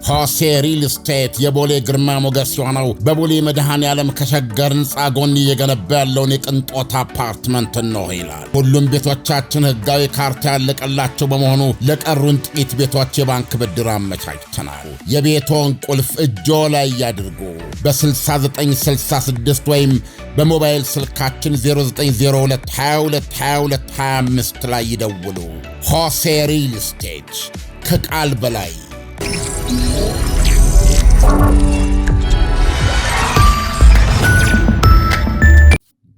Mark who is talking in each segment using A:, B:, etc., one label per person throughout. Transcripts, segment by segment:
A: ሆሴ ሪል ስቴት የቦሌ ግርማ ሞገስ የሆነው በቦሌ መድኃኔ ዓለም ከሸገር ሕንፃ ጎን እየገነባ ያለውን የቅንጦት አፓርትመንት ነው ይላል። ሁሉም ቤቶቻችን ሕጋዊ ካርታ ያለቀላቸው በመሆኑ ለቀሩን ጥቂት ቤቶች የባንክ ብድር አመቻችተናል። የቤቶን ቁልፍ እጆ ላይ ያድርጉ። በ6966 ወይም በሞባይል ስልካችን 0902222225 ላይ ይደውሉ። ሆሴ ሪል ስቴት ከቃል በላይ።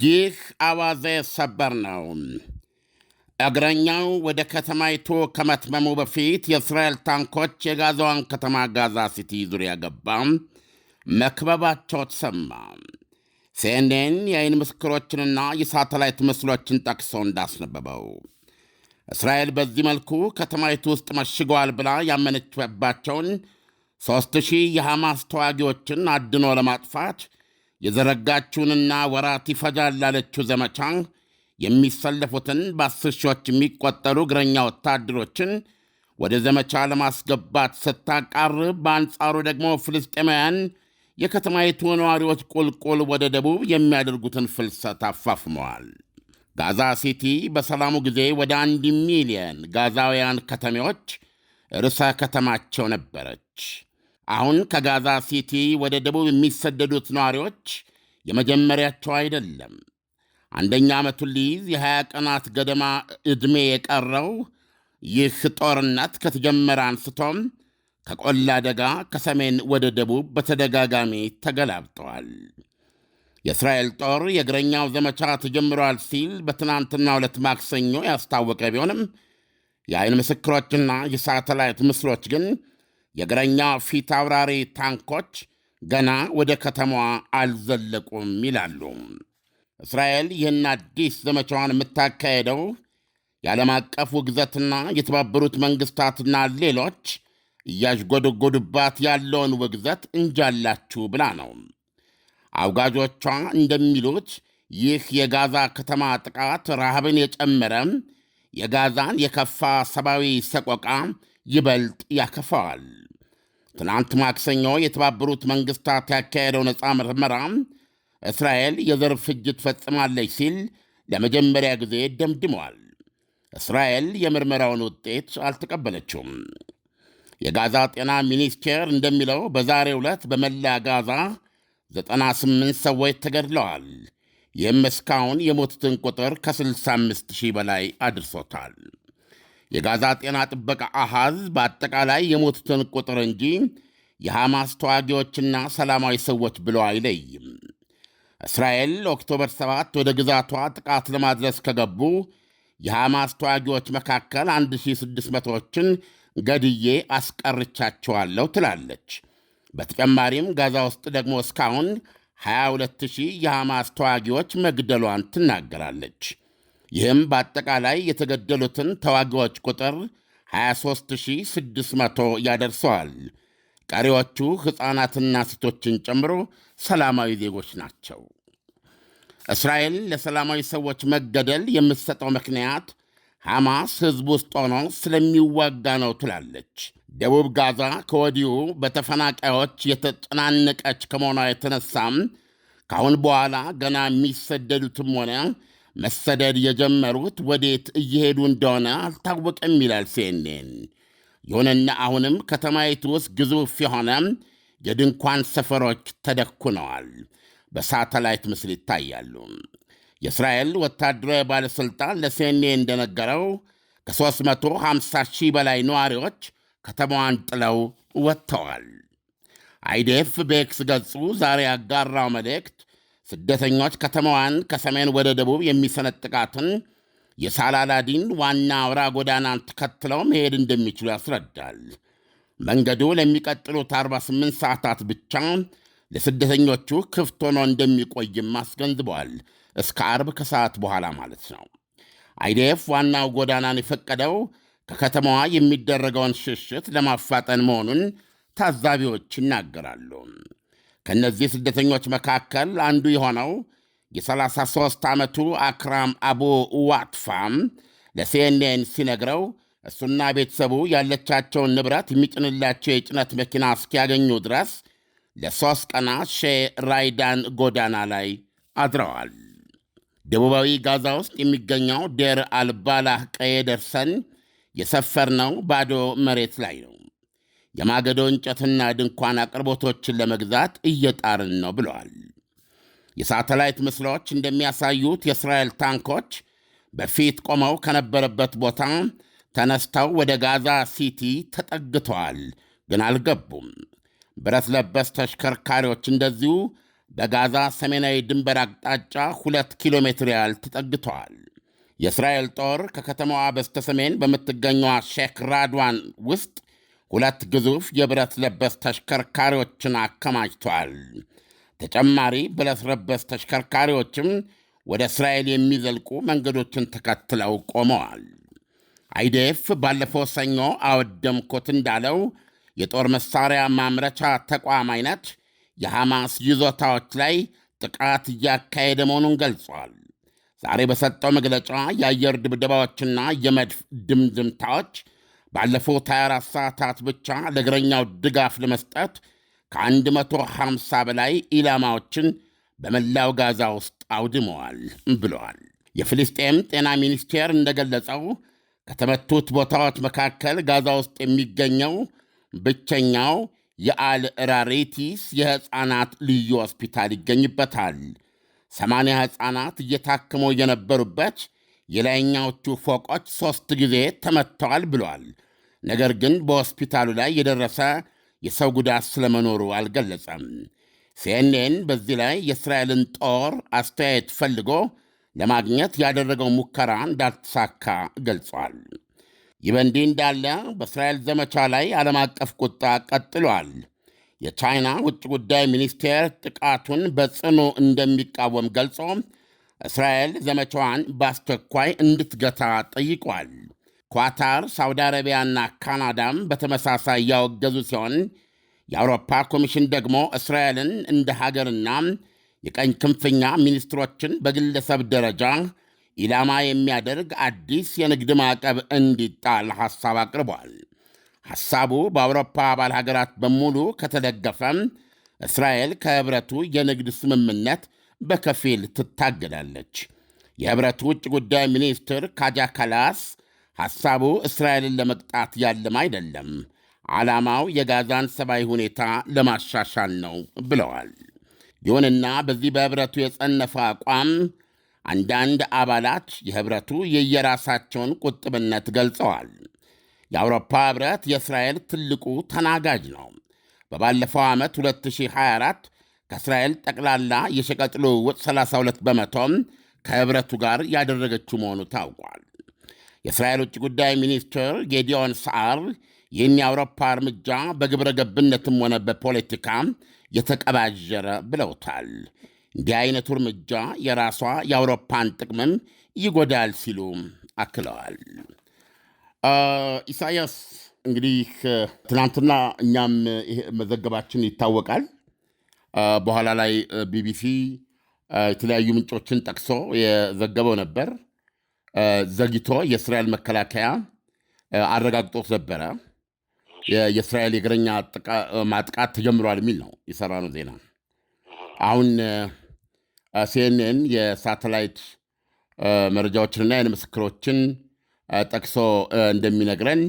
A: ይህ አዋዜ ሰበር ነው። እግረኛው ወደ ከተማይቱ ከመትመሙ በፊት የእስራኤል ታንኮች የጋዛዋን ከተማ ጋዛ ሲቲ ዙሪያ ገባ መክበባቸው ተሰማ። ሲኤንኤን የዓይን ምስክሮችንና የሳተላይት ምስሎችን ጠቅሶ እንዳስነበበው እስራኤል በዚህ መልኩ ከተማይቱ ውስጥ መሽገዋል ብላ ያመነችባቸውን 3000 የሐማስ ተዋጊዎችን አድኖ ለማጥፋት የዘረጋችውንና ወራት ይፈጃል ላለችው ዘመቻ የሚሰለፉትን በ10 ሺዎች የሚቆጠሩ እግረኛ ወታደሮችን ወደ ዘመቻ ለማስገባት ስታቃርብ፣ በአንጻሩ ደግሞ ፍልስጤማውያን የከተማይቱ ነዋሪዎች ቁልቁል ወደ ደቡብ የሚያደርጉትን ፍልሰት አፋፍመዋል። ጋዛ ሲቲ በሰላሙ ጊዜ ወደ 1 ሚሊየን ጋዛውያን ከተሜዎች ርዕሰ ከተማቸው ነበረች። አሁን ከጋዛ ሲቲ ወደ ደቡብ የሚሰደዱት ነዋሪዎች የመጀመሪያቸው አይደለም። አንደኛ ዓመቱን ሊይዝ የ20 ቀናት ገደማ ዕድሜ የቀረው ይህ ጦርነት ከተጀመረ አንስቶም ከቆላ ደጋ ከሰሜን ወደ ደቡብ በተደጋጋሚ ተገላብጠዋል። የእስራኤል ጦር የእግረኛው ዘመቻ ተጀምሯል ሲል በትናንትናው ዕለት ማክሰኞ ያስታወቀ ቢሆንም የዓይን ምስክሮችና የሳተላይት ምስሎች ግን የእግረኛ ፊት አውራሪ ታንኮች ገና ወደ ከተማዋ አልዘለቁም ይላሉ። እስራኤል ይህን አዲስ ዘመቻዋን የምታካሄደው የዓለም አቀፍ ውግዘትና የተባበሩት መንግሥታትና ሌሎች እያዥጎደጎዱባት ያለውን ውግዘት እንጃላችሁ ብላ ነው። አውጋጆቿ እንደሚሉት ይህ የጋዛ ከተማ ጥቃት ረሃብን የጨመረ የጋዛን የከፋ ሰብአዊ ሰቆቃ ይበልጥ ያከፋዋል። ትናንት ማክሰኞ የተባበሩት መንግሥታት ያካሄደው ነፃ ምርመራ እስራኤል የዘር ፍጅት ፈጽማለች ሲል ለመጀመሪያ ጊዜ ደምድመዋል። እስራኤል የምርመራውን ውጤት አልተቀበለችውም። የጋዛ ጤና ሚኒስቴር እንደሚለው በዛሬው ዕለት በመላ ጋዛ 98 ሰዎች ተገድለዋል። ይህም እስካሁን የሞቱትን ቁጥር ከ65,000 በላይ አድርሶታል። የጋዛ ጤና ጥበቃ አሃዝ በአጠቃላይ የሞቱትን ቁጥር እንጂ የሐማስ ተዋጊዎችና ሰላማዊ ሰዎች ብሎ አይለይም። እስራኤል ኦክቶበር 7 ወደ ግዛቷ ጥቃት ለማድረስ ከገቡ የሐማስ ተዋጊዎች መካከል 1600ዎችን ገድዬ አስቀርቻቸዋለሁ ትላለች። በተጨማሪም ጋዛ ውስጥ ደግሞ እስካሁን 22,000 የሐማስ ተዋጊዎች መግደሏን ትናገራለች። ይህም በአጠቃላይ የተገደሉትን ተዋጊዎች ቁጥር 23,600 ያደርሰዋል። ቀሪዎቹ ሕፃናትና ሴቶችን ጨምሮ ሰላማዊ ዜጎች ናቸው። እስራኤል ለሰላማዊ ሰዎች መገደል የምትሰጠው ምክንያት ሐማስ ሕዝብ ውስጥ ሆኖ ስለሚዋጋ ነው ትላለች። ደቡብ ጋዛ ከወዲሁ በተፈናቃዮች የተጨናነቀች ከመሆኗ የተነሳም ከአሁን በኋላ ገና የሚሰደዱትም ሆነ መሰደድ የጀመሩት ወዴት እየሄዱ እንደሆነ አልታወቀም ይላል ሲኤንኤን። ይሁንና አሁንም ከተማይቱ ውስጥ ግዙፍ የሆነ የድንኳን ሰፈሮች ተደኩነዋል፣ በሳተላይት ምስል ይታያሉ። የእስራኤል ወታደራዊ ባለሥልጣን ለሲኤንኤን እንደነገረው ከ350,000 በላይ ነዋሪዎች ከተማዋን ጥለው ወጥተዋል። አይዲኤፍ በኤክስ ገጹ ዛሬ ያጋራው መልእክት ስደተኞች ከተማዋን ከሰሜን ወደ ደቡብ የሚሰነጥቃትን የሳላላዲን ዋና አውራ ጎዳናን ተከትለው መሄድ እንደሚችሉ ያስረዳል። መንገዱ ለሚቀጥሉት 48 ሰዓታት ብቻ ለስደተኞቹ ክፍት ሆኖ እንደሚቆይም አስገንዝበዋል። እስከ አርብ ከሰዓት በኋላ ማለት ነው። አይዲኤፍ ዋናው ጎዳናን የፈቀደው ከከተማዋ የሚደረገውን ሽሽት ለማፋጠን መሆኑን ታዛቢዎች ይናገራሉ። ከእነዚህ ስደተኞች መካከል አንዱ የሆነው የ33 ዓመቱ አክራም አቡ ዋጥፋም ለሲኤንኤን ሲነግረው እሱና ቤተሰቡ ያለቻቸውን ንብረት የሚጭንላቸው የጭነት መኪና እስኪያገኙ ድረስ ለ3 ቀናት ሼህ ራይዳን ጎዳና ላይ አድረዋል። ደቡባዊ ጋዛ ውስጥ የሚገኘው ዴር አልባላህ ቀዬ ደርሰን የሰፈርነው ባዶ መሬት ላይ ነው። የማገዶ እንጨትና ድንኳን አቅርቦቶችን ለመግዛት እየጣርን ነው ብለዋል። የሳተላይት ምስሎች እንደሚያሳዩት የእስራኤል ታንኮች በፊት ቆመው ከነበረበት ቦታ ተነስተው ወደ ጋዛ ሲቲ ተጠግተዋል፣ ግን አልገቡም። ብረት ለበስ ተሽከርካሪዎች እንደዚሁ በጋዛ ሰሜናዊ ድንበር አቅጣጫ 2 ኪሎ ሜትር ያህል ተጠግተዋል። የእስራኤል ጦር ከከተማዋ በስተሰሜን በምትገኘዋ ሼክ ራድዋን ውስጥ 2 ግዙፍ የብረት ለበስ ተሽከርካሪዎችን አከማችተዋል። ተጨማሪ ብረት ለበስ ተሽከርካሪዎችም ወደ እስራኤል የሚዘልቁ መንገዶችን ተከትለው ቆመዋል። አይዲኤፍ ባለፈው ሰኞ አወደምኩት እንዳለው የጦር መሣሪያ ማምረቻ ተቋም አይነት የሐማስ ይዞታዎች ላይ ጥቃት እያካሄደ መሆኑን ገልጿል። ዛሬ በሰጠው መግለጫ የአየር ድብደባዎችና የመድፍ ድምድምታዎች ባለፉት 24 ሰዓታት ብቻ ለእግረኛው ድጋፍ ለመስጠት ከ150 በላይ ኢላማዎችን በመላው ጋዛ ውስጥ አውድመዋል ብለዋል። የፍልስጤም ጤና ሚኒስቴር እንደገለጸው ከተመቱት ቦታዎች መካከል ጋዛ ውስጥ የሚገኘው ብቸኛው የአል ራሬቲስ የሕፃናት ልዩ ሆስፒታል ይገኝበታል። 80 ሕፃናት እየታከመው የነበሩበት የላይኛዎቹ ፎቆች 3 ጊዜ ተመትተዋል ብሏል። ነገር ግን በሆስፒታሉ ላይ የደረሰ የሰው ጉዳት ስለመኖሩ አልገለጸም። ሲኤንኤን በዚህ ላይ የእስራኤልን ጦር አስተያየት ፈልጎ ለማግኘት ያደረገው ሙከራ እንዳልተሳካ ገልጿል። ይህ በእንዲህ እንዳለ በእስራኤል ዘመቻ ላይ ዓለም አቀፍ ቁጣ ቀጥሏል። የቻይና ውጭ ጉዳይ ሚኒስቴር ጥቃቱን በጽኑ እንደሚቃወም ገልጾ እስራኤል ዘመቻዋን በአስቸኳይ እንድትገታ ጠይቋል። ኳታር፣ ሳውዲ አረቢያና ካናዳም በተመሳሳይ ያወገዙ ሲሆን የአውሮፓ ኮሚሽን ደግሞ እስራኤልን እንደ ሀገርና የቀኝ ክንፍኛ ሚኒስትሮችን በግለሰብ ደረጃ ኢላማ የሚያደርግ አዲስ የንግድ ማዕቀብ እንዲጣል ሐሳብ አቅርቧል። ሐሳቡ በአውሮፓ አባል ሀገራት በሙሉ ከተደገፈም እስራኤል ከኅብረቱ የንግድ ስምምነት በከፊል ትታገዳለች። የኅብረቱ ውጭ ጉዳይ ሚኒስትር ካጃ ካላስ ሐሳቡ እስራኤልን ለመቅጣት ያለም አይደለም፣ ዓላማው የጋዛን ሰብአዊ ሁኔታ ለማሻሻል ነው ብለዋል። ይሁንና በዚህ በኅብረቱ የጸነፈ አቋም አንዳንድ አባላት የኅብረቱ የየራሳቸውን ቁጥብነት ገልጸዋል። የአውሮፓ ኅብረት የእስራኤል ትልቁ ተናጋጅ ነው። በባለፈው ዓመት 2024 ከእስራኤል ጠቅላላ የሸቀጥ ልውውጥ 32 በመቶም ከኅብረቱ ጋር ያደረገችው መሆኑ ታውቋል። የእስራኤል ውጭ ጉዳይ ሚኒስትር ጌዲዮን ሰዓር ይህን የአውሮፓ እርምጃ በግብረ ገብነትም ሆነ በፖለቲካ የተቀባዠረ ብለውታል። እንዲህ አይነቱ እርምጃ የራሷ የአውሮፓን ጥቅምም ይጎዳል ሲሉ አክለዋል። ኢሳያስ እንግዲህ ትናንትና እኛም መዘገባችን ይታወቃል። በኋላ ላይ ቢቢሲ የተለያዩ ምንጮችን ጠቅሶ የዘገበው ነበር። ዘግይቶ የእስራኤል መከላከያ አረጋግጦት ነበረ። የእስራኤል የእግረኛ ማጥቃት ተጀምሯል የሚል ነው የሰራነው ዜና። አሁን ሲኤንኤን የሳተላይት መረጃዎችንና የዓይን ምስክሮችን ጠቅሶ እንደሚነግረን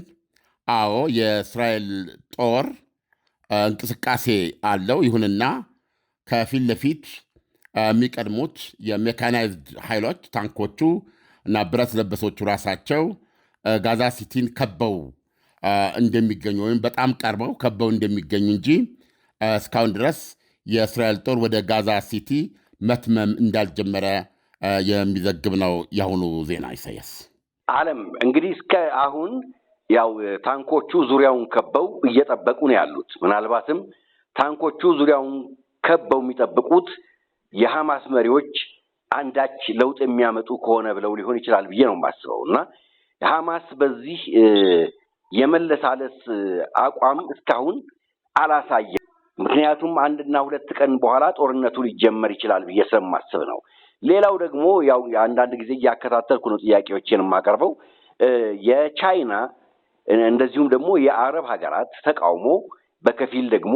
A: አዎ የእስራኤል ጦር እንቅስቃሴ አለው። ይሁንና ከፊት ለፊት የሚቀድሙት የሜካናይዝድ ኃይሎች ታንኮቹ እና ብረት ለበሶቹ ራሳቸው ጋዛ ሲቲን ከበው እንደሚገኙ ወይም በጣም ቀርበው ከበው እንደሚገኙ እንጂ እስካሁን ድረስ የእስራኤል ጦር ወደ ጋዛ ሲቲ መትመም እንዳልጀመረ የሚዘግብ ነው የአሁኑ ዜና። ኢሳያስ
B: ዓለም እንግዲህ እስከ አሁን ያው ታንኮቹ ዙሪያውን ከበው እየጠበቁ ነው ያሉት። ምናልባትም ታንኮቹ ዙሪያውን ከበው የሚጠብቁት የሐማስ መሪዎች አንዳች ለውጥ የሚያመጡ ከሆነ ብለው ሊሆን ይችላል ብዬ ነው የማስበው። እና ሐማስ በዚህ የመለሳለስ አቋም እስካሁን አላሳየም። ምክንያቱም 1 እና 2 ቀን በኋላ ጦርነቱ ሊጀመር ይችላል ብዬ ስለማስብ ነው። ሌላው ደግሞ ያው አንዳንድ ጊዜ እያከታተልኩ ነው ጥያቄዎችን የማቀርበው። የቻይና እንደዚሁም ደግሞ የአረብ ሀገራት ተቃውሞ በከፊል ደግሞ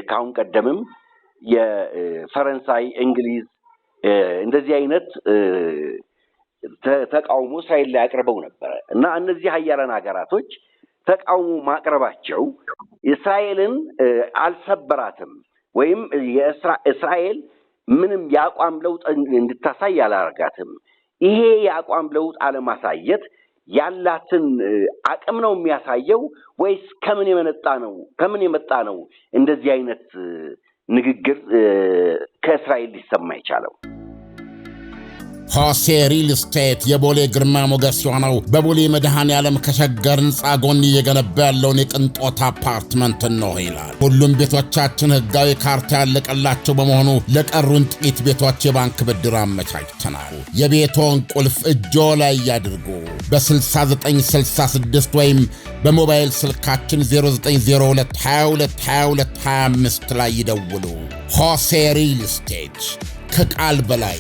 B: ከአሁን ቀደምም የፈረንሳይ፣ እንግሊዝ እንደዚህ አይነት ተቃውሞ እስራኤል ላይ አቅርበው ነበረ እና እነዚህ ሀያላን ሀገራቶች ተቃውሞ ማቅረባቸው እስራኤልን አልሰበራትም ወይም እስራኤል ምንም የአቋም ለውጥ እንድታሳይ አላረጋትም። ይሄ የአቋም ለውጥ አለማሳየት ያላትን አቅም ነው የሚያሳየው ወይስ ከምን የመጣ ነው እንደዚህ አይነት ንግግር ከእስራኤል ሊሰማ የቻለው?
A: ሆሴ ሪል ስቴት የቦሌ ግርማ ሞገስ የሆነው በቦሌ መድኃኔ ዓለም ከሸገር ሕንፃ ጎን እየገነባ ያለውን የቅንጦት አፓርትመንት ነው ይላል። ሁሉም ቤቶቻችን ሕጋዊ ካርታ ያለቀላቸው በመሆኑ ለቀሩን ጥቂት ቤቶች የባንክ ብድር አመቻችተናል። የቤቶን ቁልፍ እጆ ላይ ያድርጉ። በ6966 ወይም በሞባይል ስልካችን 0902222225 ላይ ይደውሉ። ሆሴ ሪል ስቴት ከቃል በላይ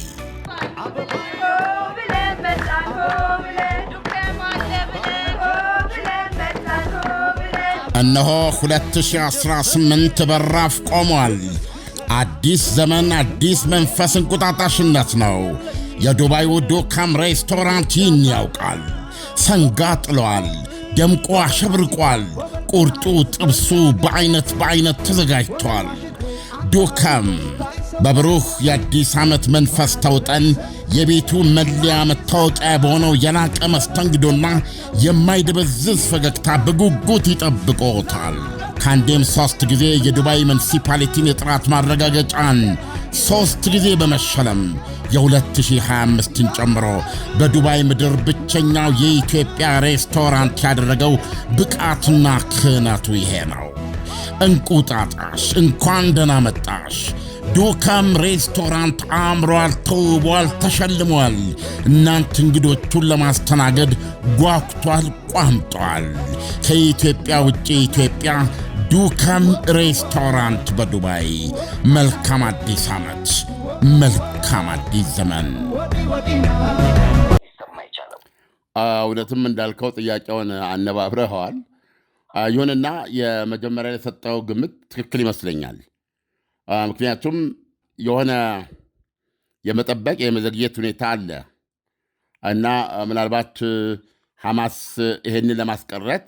A: እነሆ 2018 በራፍ ቆሟል። አዲስ ዘመን፣ አዲስ መንፈስ፣ እንቁጣጣሽነት ነው። የዱባዩ ዱካም ሬስቶራንት ይህን ያውቃል። ሰንጋ ጥለዋል፣ ደምቆ አሸብርቋል። ቁርጡ፣ ጥብሱ በአይነት ተዘጋጅቷል። ዱካም በብሩህ የአዲስ ዓመት መንፈስ ተውጠን የቤቱ መለያ መታወቂያ በሆነው የላቀ መስተንግዶና የማይደበዝዝ ፈገግታ በጉጉት ይጠብቆታል። ከአንዴም 3 ጊዜ የዱባይ ሙኒሲፓሊቲን የጥራት ማረጋገጫን 3 ጊዜ በመሸለም የ2025ን ጨምሮ በዱባይ ምድር ብቸኛው የኢትዮጵያ ሬስቶራንት ያደረገው ብቃትና ክህነቱ ይሄ ነው። እንቁጣጣሽ እንኳን ደህና መጣሽ። ዱካም ሬስቶራንት አምሯል፣ ተውቧል፣ ተሸልሟል። እናንተ እንግዶቹን ለማስተናገድ ጓጉቷል፣ ቋምጧል። ከኢትዮጵያ ውጭ ኢትዮጵያ ዱካም ሬስቶራንት በዱባይ። መልካም አዲስ ዓመት፣ መልካም አዲስ ዘመን። እውነትም እንዳልከው ጥያቄውን አነባብረኸዋል። ይሁንና የመጀመሪያ የሰጠው ግምት ትክክል ይመስለኛል። ምክንያቱም የሆነ የመጠበቅ የመዘግየት ሁኔታ አለ እና ምናልባት ሐማስ ይሄንን ለማስቀረት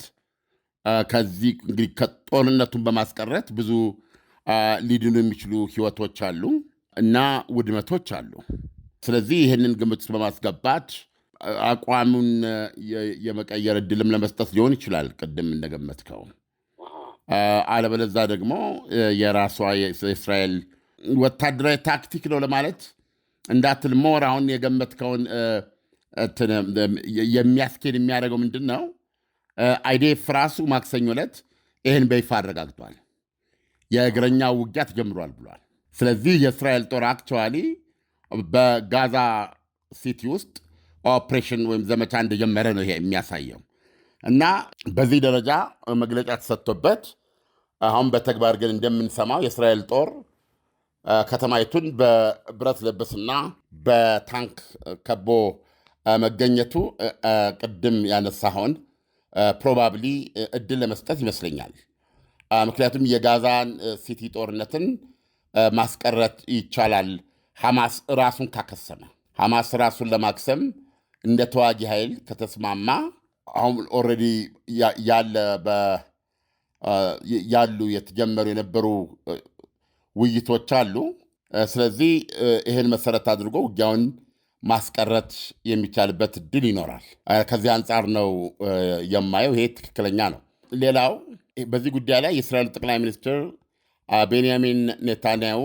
A: ከዚህ እንግዲህ ከጦርነቱን በማስቀረት ብዙ ሊድኑ የሚችሉ ሕይወቶች አሉ እና ውድመቶች አሉ። ስለዚህ ይህንን ግምት በማስገባት አቋሙን የመቀየር እድልም ለመስጠት ሊሆን ይችላል ቅድም እንደገመትከው። አለበለዛ ደግሞ የራሷ የእስራኤል ወታደራዊ ታክቲክ ነው ለማለት እንዳትል ሞር አሁን የገመትከውን የሚያስኬድ የሚያደርገው ምንድን ነው? አይዲኤፍ ራሱ ማክሰኞ ዕለት ይህን በይፋ አረጋግጧል። የእግረኛ ውጊያ ተጀምሯል ብሏል። ስለዚህ የእስራኤል ጦር አክቹዋሊ በጋዛ ሲቲ ውስጥ ኦፕሬሽን ወይም ዘመቻ እንደጀመረ ነው ይሄ የሚያሳየው። እና በዚህ ደረጃ መግለጫ ተሰጥቶበት አሁን በተግባር ግን እንደምንሰማው የእስራኤል ጦር ከተማይቱን በብረት ለበስና በታንክ ከቦ መገኘቱ ቅድም ያነሳኸውን ፕሮባብሊ እድል ለመስጠት ይመስለኛል። ምክንያቱም የጋዛን ሲቲ ጦርነትን ማስቀረት ይቻላል ሐማስ ራሱን ካከሰመ። ሐማስ ራሱን ለማክሰም እንደ ተዋጊ ኃይል ከተስማማ አሁን ኦልሬዲ ያሉ የተጀመሩ የነበሩ ውይይቶች አሉ። ስለዚህ ይህን መሰረት አድርጎ ውጊያውን ማስቀረት የሚቻልበት እድል ይኖራል። ከዚህ አንጻር ነው የማየው። ይሄ ትክክለኛ ነው። ሌላው በዚህ ጉዳይ ላይ የእስራኤል ጠቅላይ ሚኒስትር ቤንያሚን ኔታንያሁ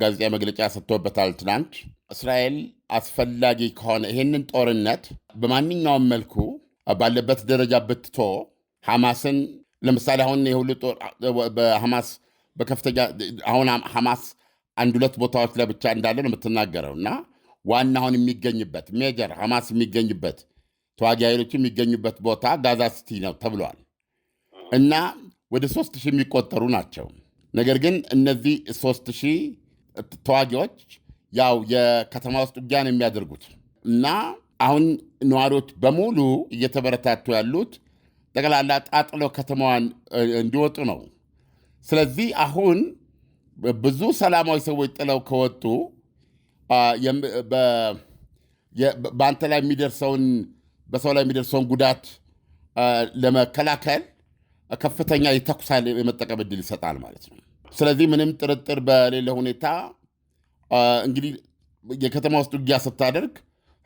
A: ጋዜጣዊ መግለጫ ሰጥቶበታል ትናንት። እስራኤል አስፈላጊ ከሆነ ይህንን ጦርነት በማንኛውም መልኩ ባለበት ደረጃ ብትቶ ሐማስን ለምሳሌ አሁን የሁሉ ጦር በሐማስ በከፍተኛ አሁን ሐማስ 1-2 ቦታዎች ላይ ብቻ እንዳለ ነው የምትናገረው እና ዋና አሁን የሚገኝበት ሜጀር ሐማስ የሚገኝበት ተዋጊ ኃይሎች የሚገኙበት ቦታ ጋዛ ሲቲ ነው ተብሏል እና ወደ 3000 የሚቆጠሩ ናቸው። ነገር ግን እነዚህ 3000 ተዋጊዎች ያው የከተማ ውስጥ ውጊያ ነው የሚያደርጉት እና አሁን ነዋሪዎች በሙሉ እየተበረታቱ ያሉት ጠቅላላ ጣጥለው ከተማዋን እንዲወጡ ነው። ስለዚህ አሁን ብዙ ሰላማዊ ሰዎች ጥለው ከወጡ በአንተ ላይ የሚደርሰውን በሰው ላይ የሚደርሰውን ጉዳት ለመከላከል ከፍተኛ የተኩስ ኃይል የመጠቀም ዕድል ይሰጣል ማለት ነው። ስለዚህ ምንም ጥርጥር በሌለ ሁኔታ እንግዲህ የከተማ ውስጥ ውጊያ ስታደርግ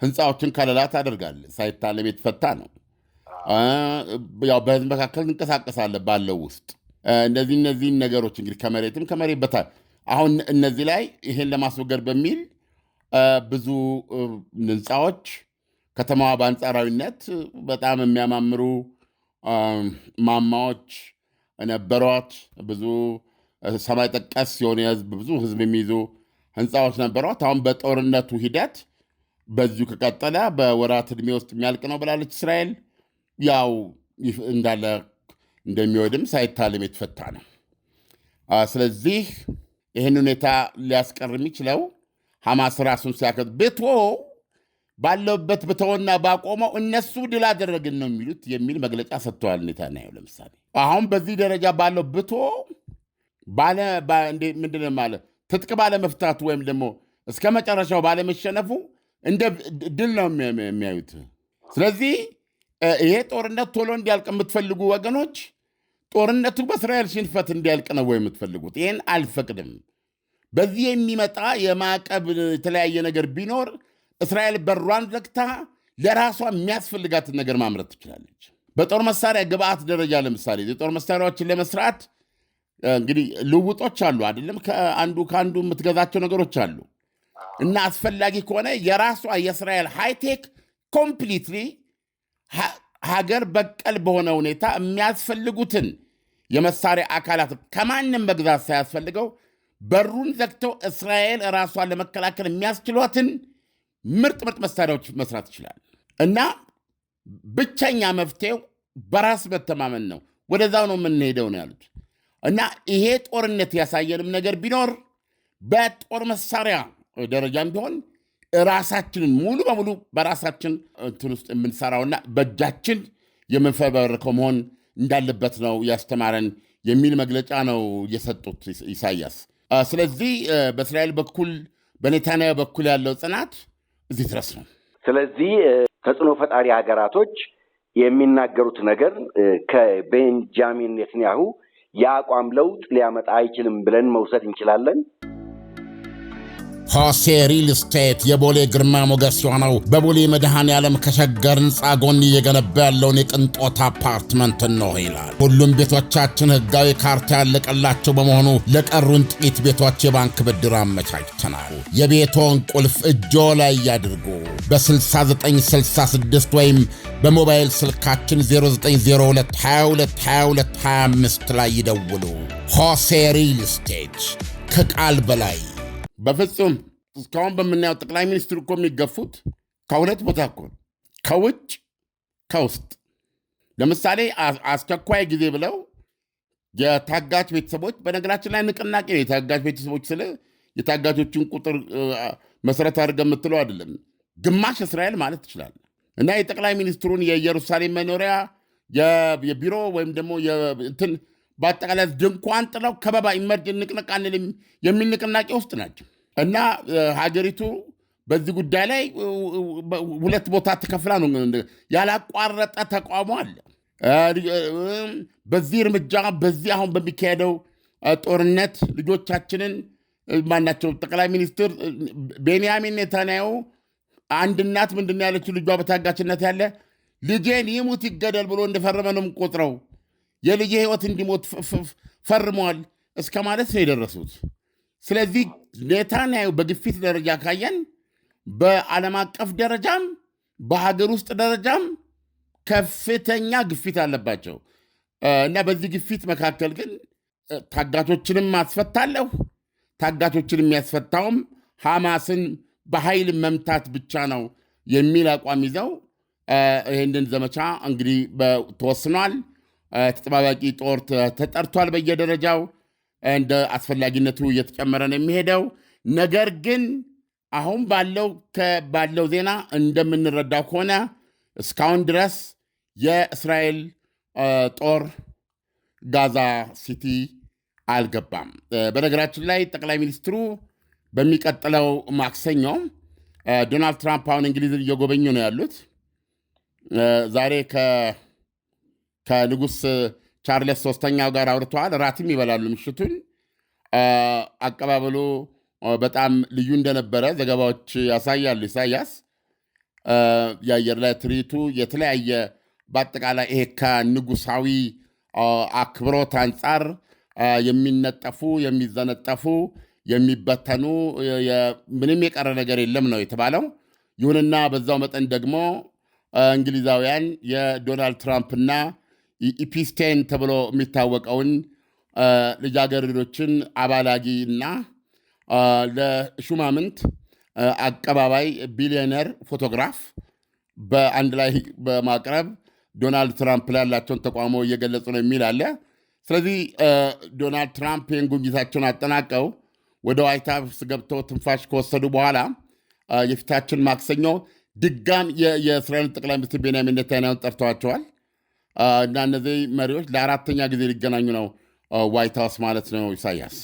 A: ህንፃዎችን ከለላ ታደርጋለህ። ሳይታለም የተፈታ ነው። ያው በህዝብ መካከል ትንቀሳቀሳለህ ባለው ውስጥ እነዚህን ነገሮች እንግዲህ ከመሬትም ከመሬት በታች አሁን እነዚህ ላይ ይሄን ለማስወገድ በሚል ብዙ ህንፃዎች ከተማዋ በአንጻራዊነት በጣም የሚያማምሩ ማማዎች ነበሯት። ብዙ ሰማይ ጠቀስ የሆነ ብዙ ህዝብ የሚይዙ ህንፃዎች ነበሯት። አሁን በጦርነቱ ሂደት በዚሁ ከቀጠለ በወራት ዕድሜ ውስጥ የሚያልቅ ነው ብላለች እስራኤል። ያው እንዳለ እንደሚወድም ሳይታለም የተፈታ ነው። ስለዚህ ይህን ሁኔታ ሊያስቀር የሚችለው ሐማስ ራሱን ሲያከት ብቶ ባለበት ብተውና ባቆመው እነሱ ድል አደረግን ነው የሚሉት የሚል መግለጫ ሰጥተዋል ኔታንያሁ። ለምሳሌ አሁን በዚህ ደረጃ ባለው ብቶ ምንድን ማለት ትጥቅ ባለመፍታቱ ወይም ደግሞ እስከ መጨረሻው ባለመሸነፉ እንደ ድል ነው የሚያዩት። ስለዚህ ይሄ ጦርነት ቶሎ እንዲያልቅ የምትፈልጉ ወገኖች ጦርነቱ በእስራኤል ሽንፈት እንዲያልቅ ነው ወይ የምትፈልጉት? ይህን አልፈቅድም። በዚህ የሚመጣ የማዕቀብ የተለያየ ነገር ቢኖር እስራኤል በሯን ዘግታ ለራሷ የሚያስፈልጋትን ነገር ማምረት ትችላለች። በጦር መሳሪያ ግብአት ደረጃ ለምሳሌ የጦር መሳሪያዎችን ለመስራት እንግዲህ ልውጦች አሉ አይደለም? ከአንዱ የምትገዛቸው ነገሮች አሉ እና አስፈላጊ ከሆነ የራሷ የእስራኤል ሃይቴክ ኮምፕሊትሊ ሀገር በቀል በሆነ ሁኔታ የሚያስፈልጉትን የመሳሪያ አካላት ከማንም መግዛት ሳያስፈልገው በሩን ዘግተው እስራኤል ራሷን ለመከላከል የሚያስችሏትን ምርጥ መሳሪያዎች መስራት ይችላል እና ብቸኛ መፍትሄው በራስ መተማመን ነው። ወደዛው ነው የምንሄደው ነው ያሉት። እና ይሄ ጦርነት ያሳየንም ነገር ቢኖር በጦር መሳሪያ ደረጃም ቢሆን ራሳችንን ሙሉ በሙሉ በራሳችን እንትን ውስጥ የምንሰራውና በእጃችን የምንፈበርከው መሆን እንዳለበት ነው ያስተማረን የሚል መግለጫ ነው የሰጡት ኢሳያስ። ስለዚህ በእስራኤል በኩል በኔታንያሁ በኩል ያለው ጽናት እዚህ ድረስ ነው።
B: ስለዚህ ተጽዕኖ ፈጣሪ ሀገራቶች የሚናገሩት ነገር ከቤንጃሚን ኔታንያሁ የአቋም ለውጥ ሊያመጣ አይችልም ብለን መውሰድ እንችላለን።
A: ሆሴ ሪል ስቴት የቦሌ ግርማ ሞገስ የሆነው በቦሌ መድኃኔ ዓለም ከሸገር ሕንፃ ጎን እየገነባ ያለውን የቅንጦት አፓርትመንት ነው ይላል። ሁሉም ቤቶቻችን ሕጋዊ ካርታ ያለቀላቸው በመሆኑ ለቀሩን ጥቂት ቤቶች የባንክ ብድር አመቻችተናል። የቤቶን ቁልፍ እጆ ላይ ያድርጉ። በ6966 ወይም በሞባይል ስልካችን 0902222225 ላይ ይደውሉ። ሆሴ ሪል ስቴት ከቃል በላይ በፍጹም። እስካሁን በምናየው ጠቅላይ ሚኒስትሩ እኮ የሚገፉት ከሁለት ቦታ እኮ ከውጭ ከውስጥ። ለምሳሌ አስቸኳይ ጊዜ ብለው የታጋች ቤተሰቦች፣ በነገራችን ላይ ንቅናቄ ነው የታጋች ቤተሰቦች ስለ የታጋቾችን ቁጥር መሰረት አድርገን የምትለው አይደለም፣ ግማሽ እስራኤል ማለት ትችላል። እና የጠቅላይ ሚኒስትሩን የኢየሩሳሌም መኖሪያ የቢሮ ወይም ደግሞ እንትን በአጠቃላይ ድንኳን ጥለው ከበባ ኢመርጅ ንቅንቅ አንልም የሚል ንቅናቄ ውስጥ ናቸው። እና ሀገሪቱ በዚህ ጉዳይ ላይ ሁለት ቦታ ተከፍላ ነው። ያላቋረጠ ተቃውሞ አለ። በዚህ እርምጃ በዚህ አሁን በሚካሄደው ጦርነት ልጆቻችንን ማናቸው ጠቅላይ ሚኒስትር ቤንያሚን ኔታንያሁ አንድ እናት ምንድን ነው ያለችው? ልጇ በታጋችነት ያለ ልጄን ይሙት ይገደል ብሎ እንደፈረመ ነው የምቆጥረው፣ የልጄ ህይወት እንዲሞት ፈርመዋል እስከ ማለት ነው የደረሱት። ስለዚህ ኔታንያሁ በግፊት ደረጃ ካየን በዓለም አቀፍ ደረጃም በሀገር ውስጥ ደረጃም ከፍተኛ ግፊት አለባቸው እና በዚህ ግፊት መካከል ግን ታጋቾችንም አስፈታለሁ፣ ታጋቾችን የሚያስፈታውም ሐማስን በኃይል መምታት ብቻ ነው የሚል አቋም ይዘው ይህንን ዘመቻ እንግዲህ ተወስኗል። ተጠባባቂ ጦር ተጠርቷል። በየደረጃው እንደ አስፈላጊነቱ እየተጨመረ ነው የሚሄደው። ነገር ግን አሁን ባለው ዜና እንደምንረዳው ከሆነ እስካሁን ድረስ የእስራኤል ጦር ጋዛ ሲቲ አልገባም። በነገራችን ላይ ጠቅላይ ሚኒስትሩ በሚቀጥለው ማክሰኞ ዶናልድ ትራምፕ አሁን እንግሊዝን እየጎበኙ ነው ያሉት። ዛሬ ከንጉሥ ቻርለስ ሶስተኛው ጋር አውርተዋል። ራትም ይበላሉ ምሽቱን። አቀባበሉ በጣም ልዩ እንደነበረ ዘገባዎች ያሳያሉ። ኢሳያስ የአየር ላይ ትርኢቱ የተለያየ በአጠቃላይ ይሄ ከንጉሳዊ አክብሮት አንጻር የሚነጠፉ የሚዘነጠፉ የሚበተኑ ምንም የቀረ ነገር የለም ነው የተባለው። ይሁንና በዛው መጠን ደግሞ እንግሊዛውያን የዶናልድ ትራምፕና ኢፒስቴን ተብሎ የሚታወቀውን ልጃገረዶችን አባላጊ እና ለሹማምንት አቀባባይ ቢሊዮነር ፎቶግራፍ በአንድ ላይ በማቅረብ ዶናልድ ትራምፕ ላይ ያላቸውን ተቃውሞ እየገለጹ ነው የሚል አለ። ስለዚህ ዶናልድ ትራምፕ ይህን ጉብኝታቸውን አጠናቀው ወደ ዋይት ሀውስ ገብተው ትንፋሽ ከወሰዱ በኋላ የፊታችን ማክሰኞ ድጋም የእስራኤል ጠቅላይ ሚኒስትር ቤንያሚን ኔታንያሁን ጠርተዋቸዋል እና እነዚህ መሪዎች ለአራተኛ ጊዜ ሊገናኙ ነው ዋይት ሀውስ ማለት ነው። ኢሳያስ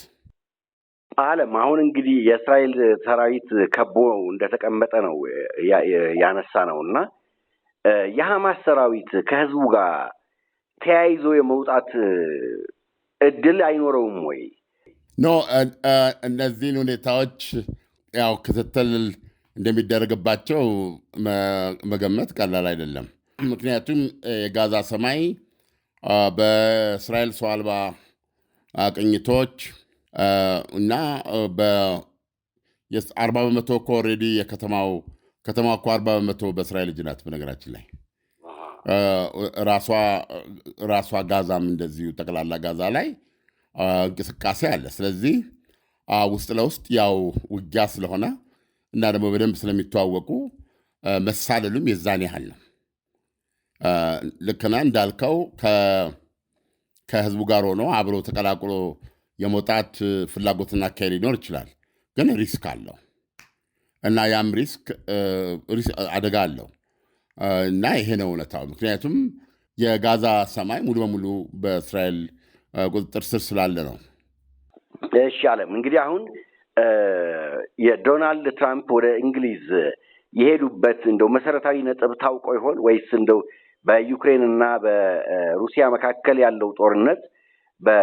B: አለም አሁን እንግዲህ የእስራኤል ሰራዊት ከቦ እንደተቀመጠ ነው ያነሳ ነው እና የሐማስ ሰራዊት ከህዝቡ ጋር ተያይዞ የመውጣት እድል አይኖረውም ወይ?
A: ኖ እነዚህን ሁኔታዎች ያው ክትትል እንደሚደረግባቸው መገመት ቀላል አይደለም። ምክንያቱም የጋዛ ሰማይ በእስራኤል ሰው አልባ ቅኝቶች እና 40 በመቶ እኮ ኦልሬዲ ከተማ እኮ 40 በመቶ በእስራኤል እጅ ናት። በነገራችን ላይ ራሷ ጋዛም እንደዚሁ ጠቅላላ ጋዛ ላይ እንቅስቃሴ አለ። ስለዚህ ውስጥ ለውስጥ ያው ውጊያ ስለሆነ እና ደግሞ በደንብ ስለሚተዋወቁ መሳለሉም የዛን ያህል ነው። ልክና እንዳልከው ከህዝቡ ጋር ሆኖ አብሮ ተቀላቅሎ የመውጣት ፍላጎትና አካሄድ ሊኖር ይችላል፣ ግን ሪስክ አለው እና ያም ሪስክ አደጋ አለው እና ይሄ ነው እውነታው። ምክንያቱም የጋዛ ሰማይ ሙሉ በሙሉ በእስራኤል ቁጥጥር ስር ስላለ ነው።
B: እሺ አለም እንግዲህ አሁን የዶናልድ ትራምፕ ወደ እንግሊዝ የሄዱበት እንደው መሰረታዊ ነጥብ ታውቆ ይሆን ወይስ እንደው በዩክሬን እና በሩሲያ መካከል ያለው ጦርነት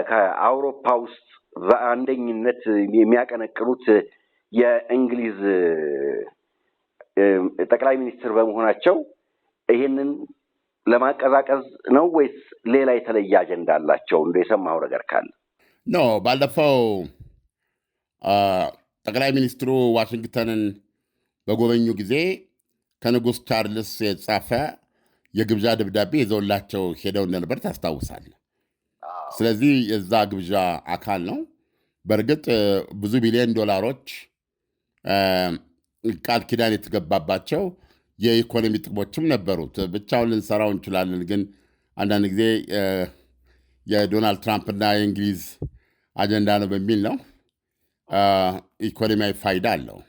B: ከአውሮፓ ውስጥ በአንደኝነት የሚያቀነቅኑት የእንግሊዝ ጠቅላይ ሚኒስትር በመሆናቸው ይህንን ለማቀዛቀዝ ነው ወይስ ሌላ የተለየ አጀንዳ አላቸው? እንደው የሰማው ነገር ካለ
A: ኖ ባለፈው ጠቅላይ ሚኒስትሩ ዋሽንግተንን በጎበኙ ጊዜ ከንጉሥ ቻርልስ የተጻፈ የግብዣ ደብዳቤ ይዘውላቸው ሄደው እንደነበር ታስታውሳለህ። ስለዚህ የዛ ግብዣ አካል ነው። በእርግጥ ብዙ ቢሊዮን ዶላሮች ቃል ኪዳን የተገባባቸው የኢኮኖሚ ጥቅሞችም ነበሩት። ብቻውን ልንሰራው እንችላለን፣ ግን አንዳንድ ጊዜ የዶናልድ ትራምፕና የእንግሊዝ አጀንዳ ነው በሚል ነው። ኢኮኖሚያዊ ፋይዳ አለው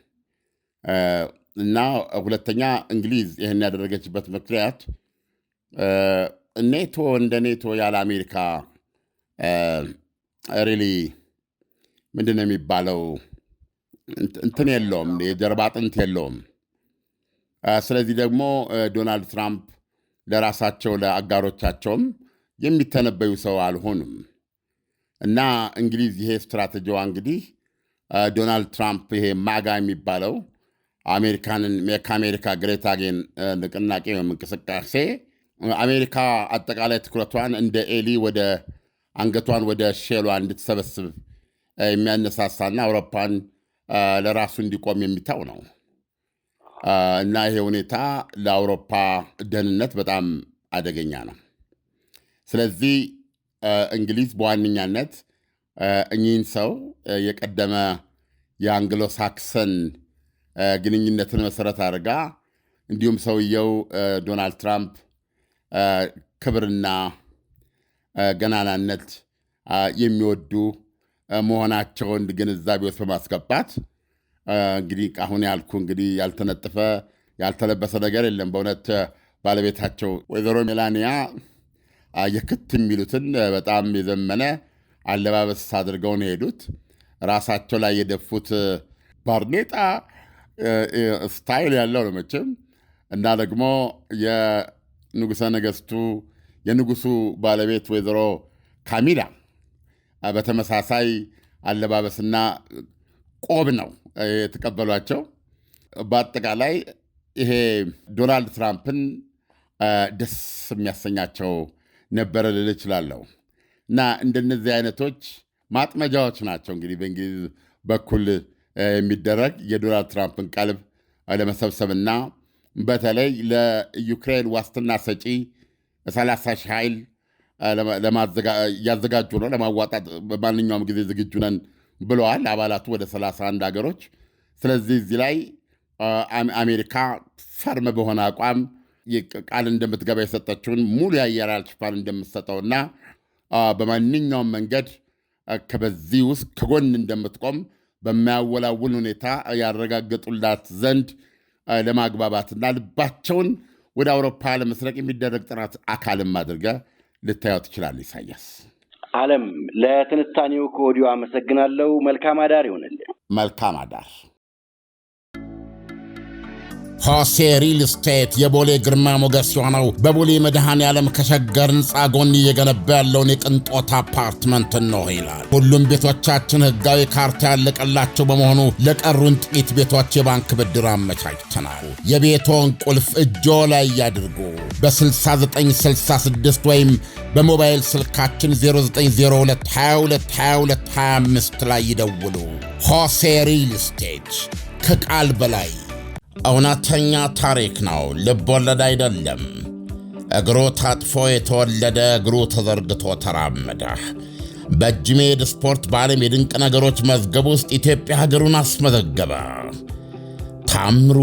A: እና ሁለተኛ እንግሊዝ ይህን ያደረገችበት ምክንያት ኔቶ እንደ ኔቶ ያለ አሜሪካ ሪሊ ምንድን ነው የሚባለው እንትን የለውም፣ የጀርባ አጥንት የለውም። ስለዚህ ደግሞ ዶናልድ ትራምፕ ለራሳቸው ለአጋሮቻቸውም የሚተነበዩ ሰው አልሆኑም እና እንግሊዝ ይሄ ስትራቴጂዋ እንግዲህ ዶናልድ ትራምፕ ይሄ ማጋ የሚባለው ሜክ አሜሪካ ግሬት አጌን ንቅናቄ ወይም እንቅስቃሴ አሜሪካ አጠቃላይ ትኩረቷን እንደ ኤሊ ወደ አንገቷን ወደ ሼሏ እንድትሰበስብ የሚያነሳሳና አውሮፓን ለራሱ እንዲቆም የሚታው ነው እና ይሄ ሁኔታ ለአውሮፓ ደህንነት በጣም አደገኛ ነው። ስለዚህ እንግሊዝ በዋነኛነት እኚህን ሰው የቀደመ የአንግሎ ሳክሰን ግንኙነትን መሰረት አድርጋ እንዲሁም ሰውየው ዶናልድ ትራምፕ ክብርና ገናናነት የሚወዱ መሆናቸውን ግንዛቤ ውስጥ በማስገባት እንግዲህ አሁን ያልኩ እንግዲህ ያልተነጠፈ ያልተለበሰ ነገር የለም። በእውነት ባለቤታቸው ወይዘሮ ሜላኒያ የክት የሚሉትን በጣም የዘመነ አለባበስ አድርገው ነው የሄዱት። ራሳቸው ላይ የደፉት ባርኔጣ ስታይል ያለው ነው መቼም። እና ደግሞ የንጉሱ ባለቤት ወይዘሮ ካሚላ በተመሳሳይ አለባበስና ቆብ ነው የተቀበሏቸው። በአጠቃላይ ይሄ ዶናልድ ትራምፕን ደስ የሚያሰኛቸው ነበረ ልል እችላለሁ። እና እንደነዚህ አይነቶች ማጥመጃዎች ናቸው እንግዲህ በእንግሊዝ በኩል የሚደረግ የዶናልድ ትራምፕን ቀልብ ለመሰብሰብና በተለይ ለዩክሬን ዋስትና ሰጪ 30 ሺህ ኃይል እያዘጋጁ ነው ለማዋጣት በማንኛውም ጊዜ ዝግጁ ነን ብለዋል አባላቱ ወደ 31 ሀገሮች። ስለዚህ እዚህ ላይ አሜሪካ ፈርም በሆነ አቋም ቃል እንደምትገባ የሰጠችውን ሙሉ የአየር ኃይል ሽፋን እንደምትሰጠውና በማንኛውም መንገድ በዚህ ውስጥ ከጎን እንደምትቆም በማያወላውል ሁኔታ ያረጋገጡላት ዘንድ ለማግባባትና ልባቸውን ወደ አውሮፓ ለመስረቅ የሚደረግ ጥረት አካልም አድርገ ልታየው ትችላለህ። ኢሳያስ
B: አለም፣ ለትንታኔው ከወዲሁ አመሰግናለሁ። መልካም አዳር ይሆንልህ።
A: መልካም አዳር። ሆሴ ሪል ስቴት የቦሌ ግርማ ሞገስ የሆነው በቦሌ መድኃኔዓለም ከሸገር ሕንፃ ጎን እየገነባ ያለውን የቅንጦት አፓርትመንት ነው ይላል። ሁሉም ቤቶቻችን ሕጋዊ ካርታ ያለቀላቸው በመሆኑ ለቀሩን ጥቂት ቤቶች የባንክ ብድር አመቻችተናል። የቤቶን ቁልፍ እጆ ላይ ያድርጉ። በ6966 ወይም በሞባይል ስልካችን 0902222225 ላይ ይደውሉ። ሆሴ ሪል ስቴት ከቃል በላይ እውነተኛ ታሪክ ነው። ልብ ወለድ አይደለም። እግሩ ታጥፎ የተወለደ እግሩ ተዘርግቶ ተራመደ። በእጅ ሜድ ስፖርት በዓለም የድንቅ ነገሮች መዝገብ ውስጥ ኢትዮጵያ ሀገሩን አስመዘገበ። ታምሩ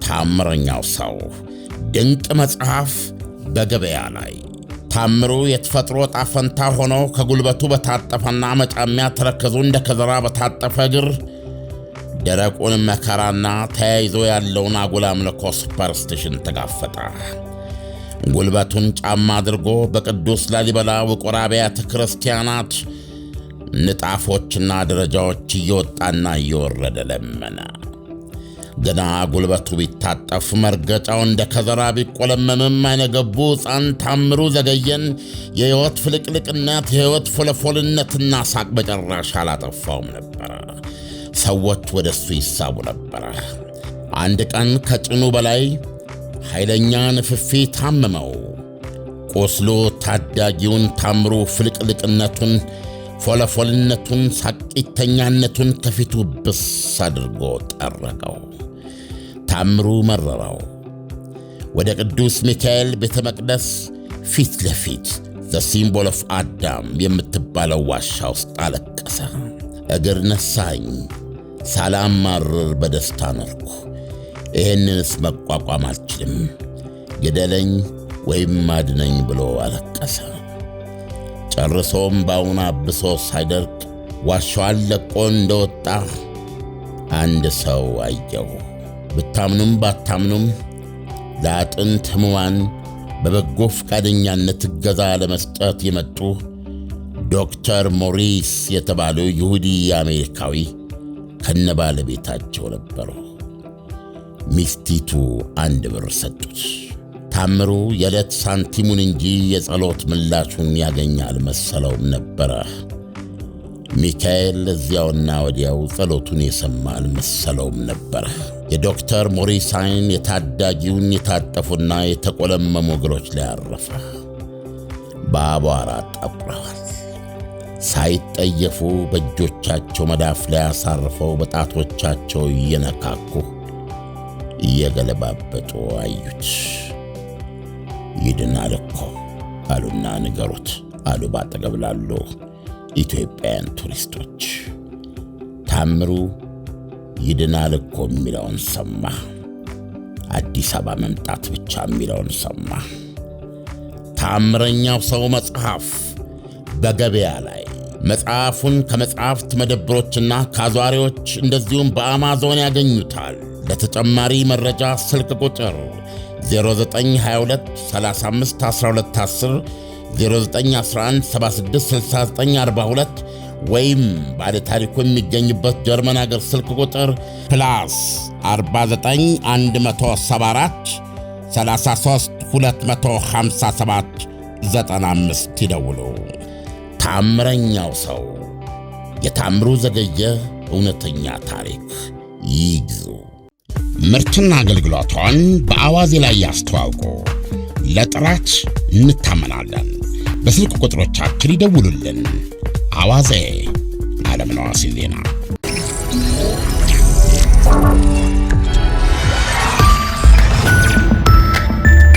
A: ታምረኛው ሰው ድንቅ መጽሐፍ በገበያ ላይ። ታምሩ የተፈጥሮ ጣፈንታ ሆኖ ከጉልበቱ በታጠፈና መጫሚያ ተረከዙ እንደ ከዘራ በታጠፈ እግር ደረቁን መከራና ተያይዞ ያለውን አጉል አምልኮ ሱፐርስቲሽን ተጋፈጠ። ጉልበቱን ጫማ አድርጎ በቅዱስ ላሊበላ ውቁር አብያተ ክርስቲያናት ንጣፎችና ደረጃዎች እየወጣና እየወረደ ለመነ። ገና ጉልበቱ ቢታጠፍ መርገጫው እንደ ከዘራ ቢቆለመምም አይነገቡ ሕፃን ታምሩ ዘገየን የሕይወት ፍልቅልቅነት፣ የሕይወት ፎለፎልነትና ሳቅ በጨራሽ አላጠፋውም ነበረ። ሰዎች ወደ እሱ ይሳቡ ነበረ። አንድ ቀን ከጭኑ በላይ ኃይለኛ ንፍፊ ታመመው። ቁስሉ ታዳጊውን ታምሩ ፍልቅልቅነቱን፣ ፎለፎልነቱን፣ ሳቂተኛነቱን ከፊቱ ብስ አድርጎ ጠረቀው። ታምሩ መረረው። ወደ ቅዱስ ሚካኤል ቤተ መቅደስ ፊት ለፊት ዘ ሲምቦል ኦፍ አዳም የምትባለው ዋሻ ውስጥ አለቀሰ። እግር ነሳኝ፣ ሳላማርር በደስታ ኖርኩ። ይህንንስ መቋቋም አልችልም፣ ግደለኝ ወይም አድነኝ ብሎ አለቀሰ። ጨርሶም ባውን አብሶ ሳይደርቅ ዋሻዋን ለቆ እንደወጣ አንድ ሰው አየው። ብታምኑም ባታምኑም ለአጥንት ሕሙማን በበጎ ፈቃደኛነት እገዛ ለመስጠት የመጡ ዶክተር ሞሪስ የተባሉ ይሁዲ አሜሪካዊ ከነባለቤታቸው ነበሩ። ሚስቲቱ 1 ብር ሰጡት። ታምሩ የዕለት ሳንቲሙን እንጂ የጸሎት ምላሹን ያገኛል መሰለውም ነበረ። ሚካኤል እዚያውና ወዲያው ጸሎቱን የሰማ አልመሰለውም ነበረ። የዶክተር ሞሪስ ዓይን የታዳጊውን የታጠፉና የተቆለመሙ እግሮች ላይ አረፈ። በአቧራ ጠቁረዋል። ሳይጠየፉ በእጆቻቸው መዳፍ ላይ አሳርፈው በጣቶቻቸው እየነካኩ እየገለባበጡ አዩት። ይድናል እኮ አሉና ንገሩት አሉ ባጠገብ ላሉ ኢትዮጵያውያን ቱሪስቶች። ታምሩ ይድናል እኮ የሚለውን ሰማ። አዲስ አበባ መምጣት ብቻ የሚለውን ሰማ። ታምረኛው ሰው መጽሐፍ በገበያ ላይ። መጽሐፉን ከመጽሐፍት መደብሮችና ከአዟሪዎች እንደዚሁም በአማዞን ያገኙታል። ለተጨማሪ መረጃ ስልክ ቁጥር 0922 35 1210 0911766942 ወይም ባለ ታሪኩ የሚገኝበት ጀርመን ሀገር ስልክ ቁጥር +49 174 33 257 95 ይደውሉ። ታምረኛው ሰው የታምሩ ዘገየ እውነተኛ ታሪክ ይግዙ። ምርትና አገልግሎቷን በአዋዜ ላይ ያስተዋውቁ። ለጥራች እንታመናለን። በስልክ ቁጥሮቻችን ይደውሉልን። አዋዜ ዓለምነህ ዋሴ ዜና